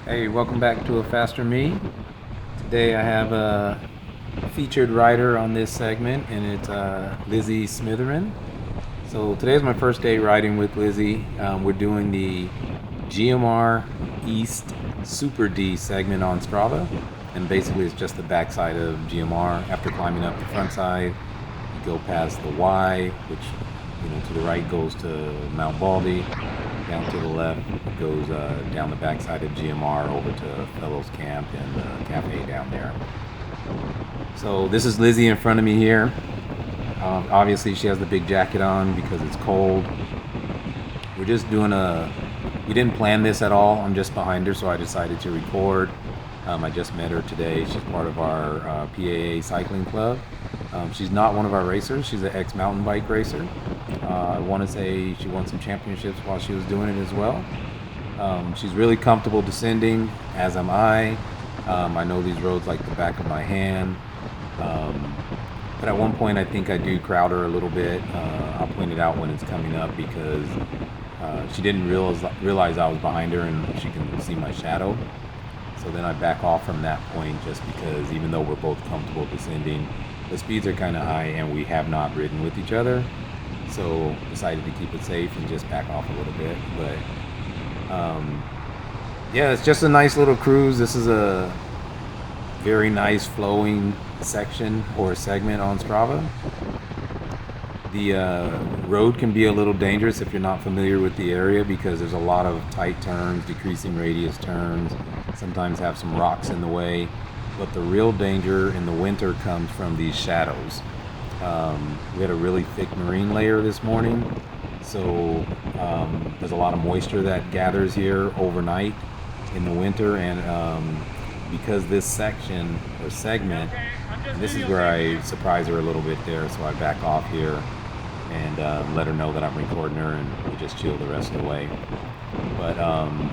Hey, welcome back to A Faster Me. Today I have a featured rider on this segment, and it's Lizzy Smetherman. So today's my first day riding with Lizzy. We're doing the GMR East Super D segment on Strava, and basically it's just the backside of GMR. After climbing up the front side, you go past the Y, which to the right goes to Mount Baldy. Down to the left goes down the backside of GMR over to Fellows Camp and the cafe down there. So this is Lizzy in front of me here. Obviously she has the big jacket on because it's cold. We're just doing we didn't plan this at all. I'm just behind her, so I decided to record. I just met her today. She's part of our PAA cycling club. She's not one of our racers. She's an ex-mountain bike racer. I want to say she won some championships while she was doing it as well. She's really comfortable descending, as am I. I know these roads like the back of my hand. But at one point I think I do crowd her a little bit. I'll point it out when it's coming up because she didn't realize I was behind her and she can see my shadow. So then I back off from that point just because even though we're both comfortable descending, the speeds are kind of high and we have not ridden with each other. So decided to keep it safe and just back off a little bit. But yeah, it's just a nice little cruise. This is a very nice flowing section or segment on Strava. The road can be a little dangerous if you're not familiar with the area because there's a lot of tight turns, decreasing radius turns, sometimes have some rocks in the way. But the real danger in the winter comes from these shadows. We had a really thick marine layer this morning, so there's a lot of moisture that gathers here overnight in the winter, and because this section or segment, and this is where I surprise her a little bit there, so I back off here and let her know that I'm recording her, and we just chill the rest of the way. But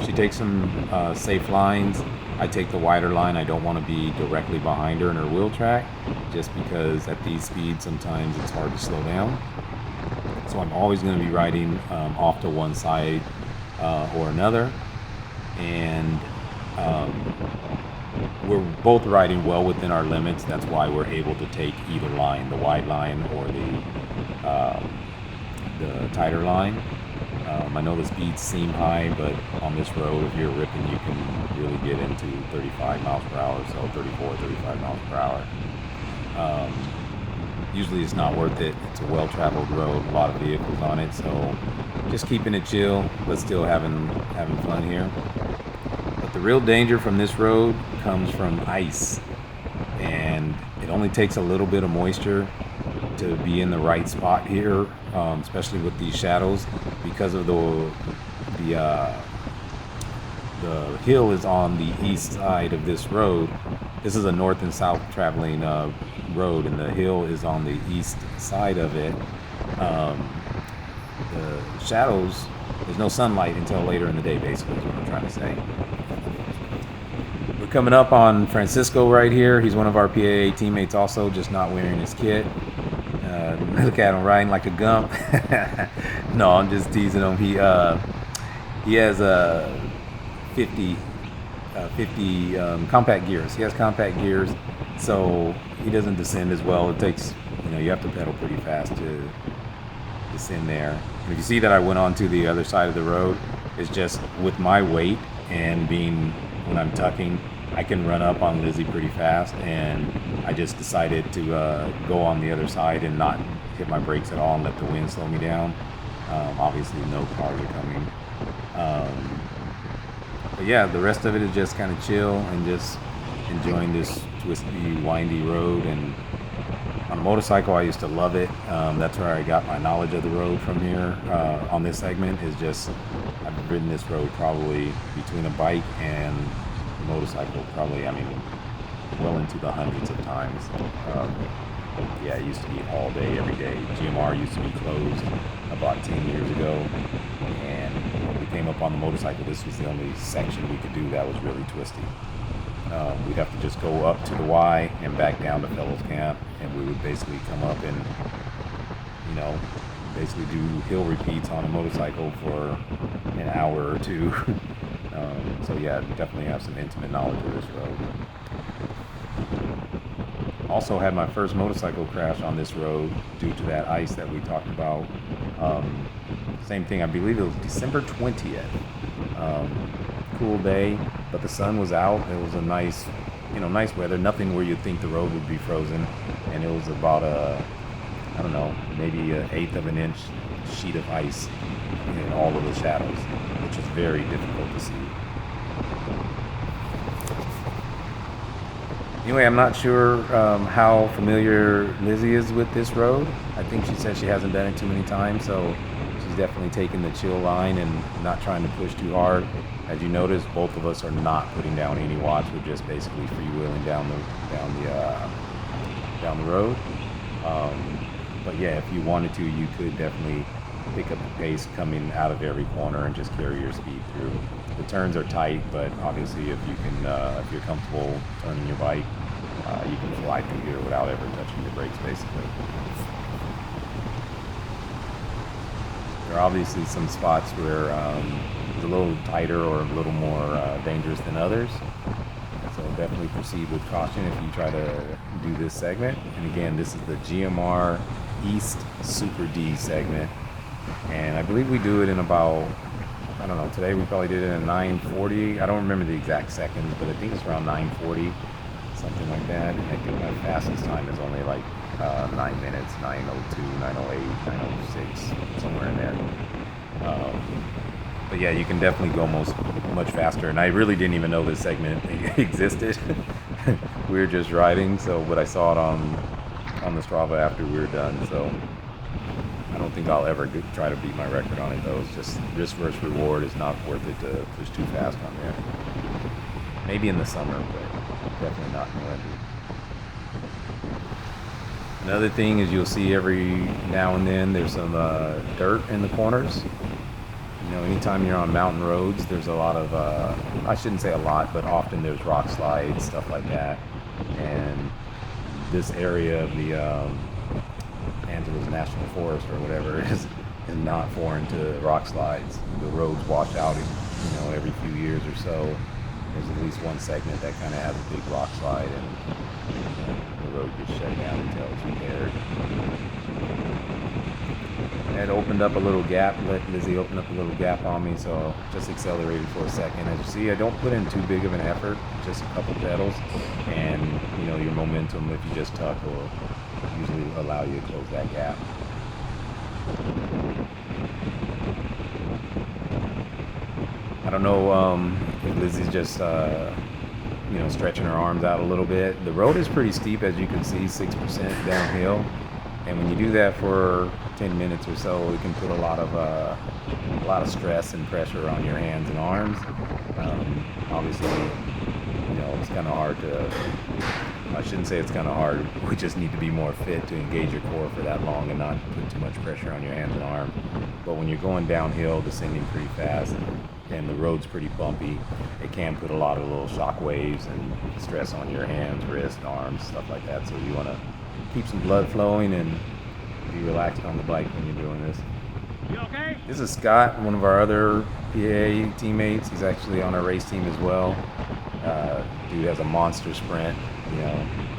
she takes some safe lines. I take the wider line. I don't want to be directly behind her in her wheel track, just because at these speeds sometimes it's hard to slow down. So I'm always going to be riding off to one side or another, and we're both riding well within our limits. That's why we're able to take either line, the wide line or the tighter line. I know the speeds seem high, but on this road, if you're ripping, you can really get into 35 miles per hour, so 34, 35 miles per hour. Usually it's not worth it. It's a well-traveled road, a lot of vehicles on it, so just keeping it chill, but still having fun here. But the real danger from this road comes from ice, and it only takes a little bit of moisture to be in the right spot here, especially with these shadows, because of the hill is on the east side of this road. This is a north and south traveling road, and the hill is on the east side of it. The shadows, there's no sunlight until later in the day, basically, is what I'm trying to say. We're coming up on Francisco right here. He's one of our PAA teammates also, just not wearing his kit. Look at him riding like a gump. No, I'm just teasing him. He has 50 compact gears. He has compact gears, so he doesn't descend as well. It takes, you have to pedal pretty fast to descend there. And if you see that I went on to the other side of the road, it's just with my weight and being, when I'm tucking, I can run up on Lizzy pretty fast, and I just decided to go on the other side and not hit my brakes at all and let the wind slow me down. Obviously no cars are coming. But yeah, the rest of it is just kind of chill and just enjoying this twisty, windy road. And on a motorcycle, I used to love it. That's where I got my knowledge of the road from here. On this segment is just, I've ridden this road probably between a bike and the motorcycle, probably, well into the hundreds of times. Yeah, it used to be all day, every day. GMR used to be closed about 10 years ago, and when we came up on the motorcycle, this was the only section we could do that was really twisty. We'd have to just go up to the Y and back down to Fellows Camp, and we would basically come up and, basically do hill repeats on a motorcycle for an hour or two. So yeah, definitely have some intimate knowledge of this road. Also had my first motorcycle crash on this road due to that ice that we talked about. Same thing, I believe it was December 20th. Cool day, but the sun was out. It was a nice, nice weather. Nothing where you'd think the road would be frozen. And it was about I don't know, maybe an eighth of an inch sheet of ice in all of the shadows, which is very difficult to see. Anyway, I'm not sure how familiar Lizzy is with this road. I think she said she hasn't done it too many times, so she's definitely taking the chill line and not trying to push too hard. As you notice, both of us are not putting down any watts. We're just basically freewheeling down the road. But yeah, if you wanted to, you could definitely pick up the pace coming out of every corner and just carry your speed through. The turns are tight, but obviously if you're comfortable turning your bike, you can fly through here without ever touching the brakes, basically. There are obviously some spots where it's a little tighter or a little more dangerous than others. So definitely proceed with caution if you try to do this segment. And again, this is the GMR East Super D segment. And I believe we do it in about, I don't know, today we probably did it in 9:40. I don't remember the exact seconds, but I think it's around 9:40, something like that. And I think my fastest time is only like 9 minutes, 9:02, 9:08, 9:06, somewhere in there. But yeah, you can definitely go much faster. And I really didn't even know this segment existed. We were just riding, but I saw it on the Strava after we were done. So I don't think I'll ever try to beat my record on it, though. It's just risk versus reward is not worth it to push too fast on there. Maybe in the summer, but definitely not in the winter. Another thing is you'll see every now and then there's some dirt in the corners. Anytime you're on mountain roads, there's a lot of, I shouldn't say a lot, but often there's rock slides, stuff like that. And this area of the Angeles National Forest or whatever is not foreign to rock slides. The roads wash out, every few years or so. There's at least one segment that kind of has a big rock slide, and the road gets shut down until it's repaired. It opened up a little gap, let Lizzy open up a little gap on me, so just accelerated for a second. As you see, I don't put in too big of an effort, just a couple pedals, and your momentum, if you just tuck, will usually allow you to close that gap. I don't know if Lizzy's just stretching her arms out a little bit. The road is pretty steep, as you can see, 6% downhill. And when you do that for 10 minutes or so, it can put a lot of stress and pressure on your hands and arms. Obviously, it's kind of hard to, I shouldn't say it's kind of hard. We just need to be more fit to engage your core for that long and not put too much pressure on your hands and arms. But when you're going downhill, descending pretty fast, and the road's pretty bumpy, it can put a lot of little shock waves and stress on your hands, wrists, arms, stuff like that. So you want to keep some blood flowing and be relaxed on the bike when you're doing this. You okay? This is Scott, one of our other PA teammates. He's actually on our race team as well. Dude has a monster sprint,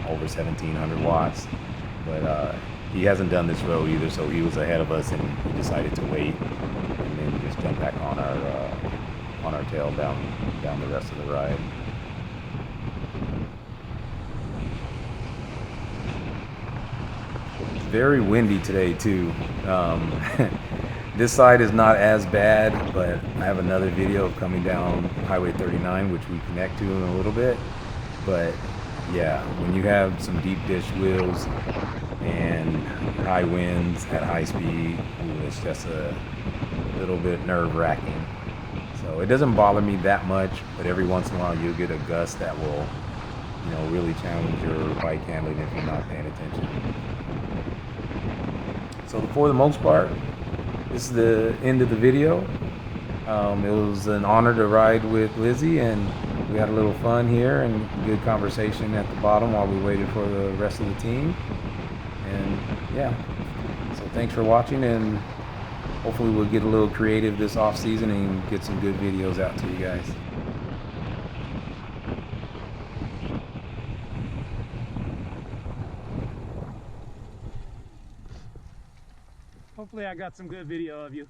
over 1,700 watts. But he hasn't done this road either, so he was ahead of us, and he decided to wait and then just jump back on our tail down the rest of the ride. It's very windy today too. This side is not as bad, but I have another video of coming down Highway 39, which we connect to in a little bit. But yeah, when you have some deep dish wheels and high winds at high speed, it's just a little bit nerve-wracking. So it doesn't bother me that much, but every once in a while you'll get a gust that will, really challenge your bike handling if you're not paying attention. So for the most part, this is the end of the video. It was an honor to ride with Lizzy, and we had a little fun here and good conversation at the bottom while we waited for the rest of the team. And yeah, so thanks for watching, and hopefully we'll get a little creative this off season and get some good videos out to you guys. Hopefully I got some good video of you.